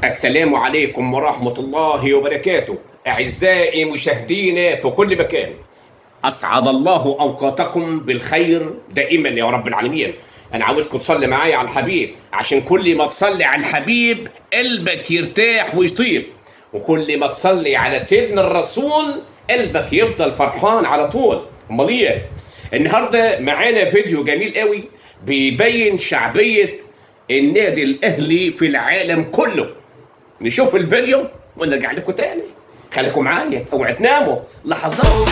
السلام عليكم ورحمة الله وبركاته. أعزائي مشاهدينا في كل مكان، أسعد الله أوقاتكم بالخير دائما يا رب العالمين. أنا عاوزكم تصلي معايا على الحبيب، عشان كل ما تصلي على الحبيب قلبك يرتاح ويطيب، وكل ما تصلي على سيدنا الرسول قلبك يفضل فرحان على طول. أمال إيه؟ النهارده معانا فيديو جميل قوي بيبين شعبية النادي الأهلي في العالم كله. نشوف الفيديو ونرجع لكم تاني. خليكم معايا، اوعوا تناموا لحظات.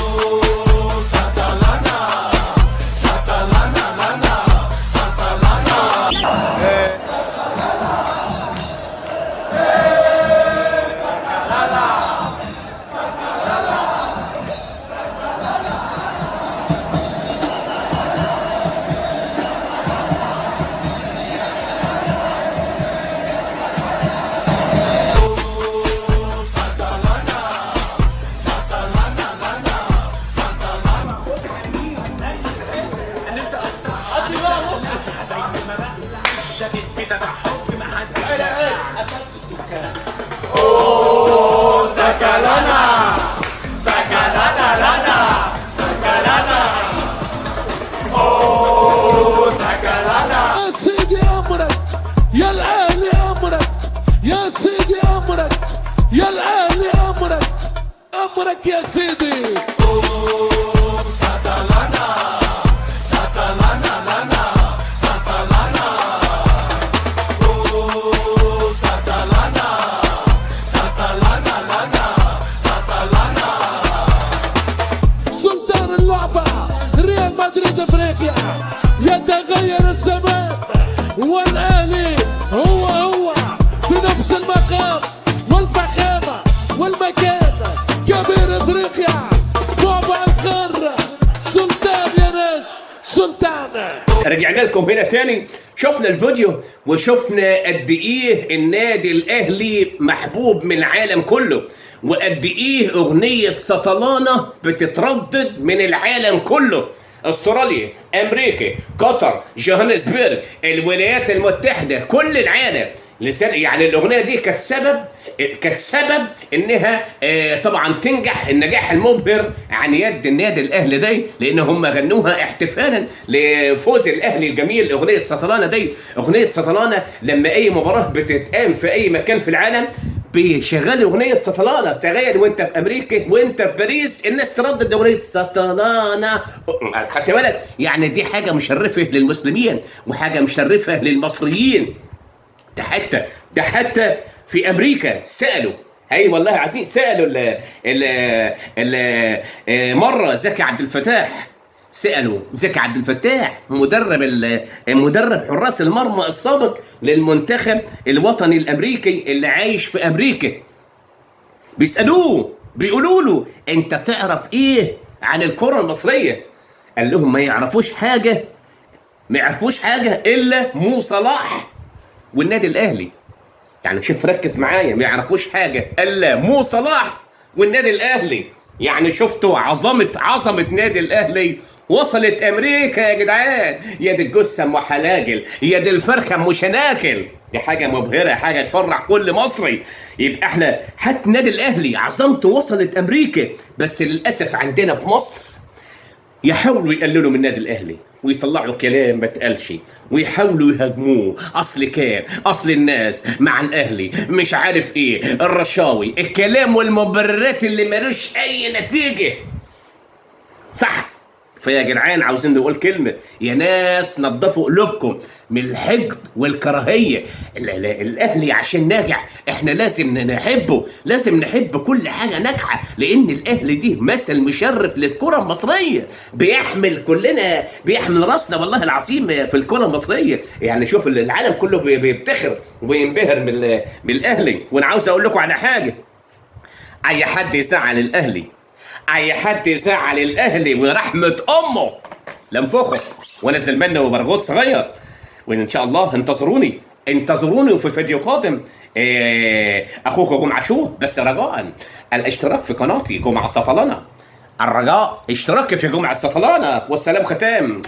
يا الأهلي أمرك، يا سيدي أمرك، يا الأهلي أمرك، أمرك يا سيدي. سلطان اللعبة ريال مدريد افريقيا، يتغير الزمان والأهلي هو في نفس المقام والفخامة والمكان. كبير افريقيا، بابا القارة، سلطان يا ناس، سلطان. رجعنا لكم هنا تاني. شفنا الفيديو وشفنا قد ايه النادي الاهلي محبوب من العالم كله، وقد ايه اغنية سطلانة بتتردد من العالم كله. استراليا، امريكا، قطر، جوهانسبرج، الولايات المتحده، كل العالم. يعني الاغنيه دي كانت سبب انها طبعا تنجح النجاح المبهر عن يد النادي الاهلي دي، لان هم غنوها احتفالا لفوز الاهلي الجميل. اغنيه سطلانه دي، اغنيه سطلانه لما اي مباراه بتتقام في اي مكان في العالم بيشغل اغنيه سطلانه. تخيل وانت في امريكا وانت في باريس الناس تردد اغنيه سطلانه. خدت بالك؟ يعني دي حاجه مشرفه للمسلمين وحاجه مشرفه للمصريين. ده حتى في امريكا سالوا، اي والله عايزين سالوا مره زكي عبد الفتاح، سالوا زكي عبد الفتاح مدرب حراس المرمى السابق للمنتخب الوطني الامريكي اللي عايش في امريكا. بيسالوه بيقولوا له انت تعرف ايه عن الكره المصريه؟ قال لهم ما يعرفوش حاجه الا مو صلاح والنادي الاهلي. يعني شوف ركز معايا، ما يعرفوش حاجه الا مو صلاح والنادي الاهلي. يعني شفتوا عظمه نادي الاهلي وصلت امريكا يا جدعان. يا دي الجثه ام حلاجل، يا دي الفرخه ام شناكل. دي حاجه مبهره، حاجه تفرح كل مصري. يبقى احنا حتى النادي الاهلي عظمته وصلت امريكا، بس للاسف عندنا في مصر يحاولوا يقللوا من النادي الاهلي ويطلعوا كلام ما اتقالش، ويحاولوا يهاجموه. اصل الناس مع الاهلي مش عارف ايه، الرشاوي، الكلام والمبررات اللي مالوش اي نتيجه. صح؟ فيا جدعان عاوزين نقول كلمه، يا ناس نظفوا قلوبكم من الحقد والكراهيه. الاهلي عشان ناجح احنا لازم نحبه، لازم نحب كل حاجه ناجحه، لان الاهلي دي مثل مشرف للكره المصريه. بيحمل راسنا والله العظيم في الكره المصريه. يعني شوف العالم كله بيفتخر وينبهر بالاهلي. وانا عاوز اقول لكم على حاجه، اي حد يزعل الاهلي ورحمه امه لانفخه ونزل منه برغوت صغير. وان شاء الله انتظروني في فيديو قادم. اخوكم جمعه شو، بس رجاء الاشتراك في قناتي جمعه سطلانه. الرجاء اشتراك في جمعه سطلانه. والسلام ختام،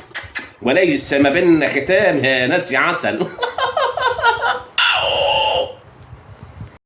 وليس ما بيننا ختام يا ناس يا عسل.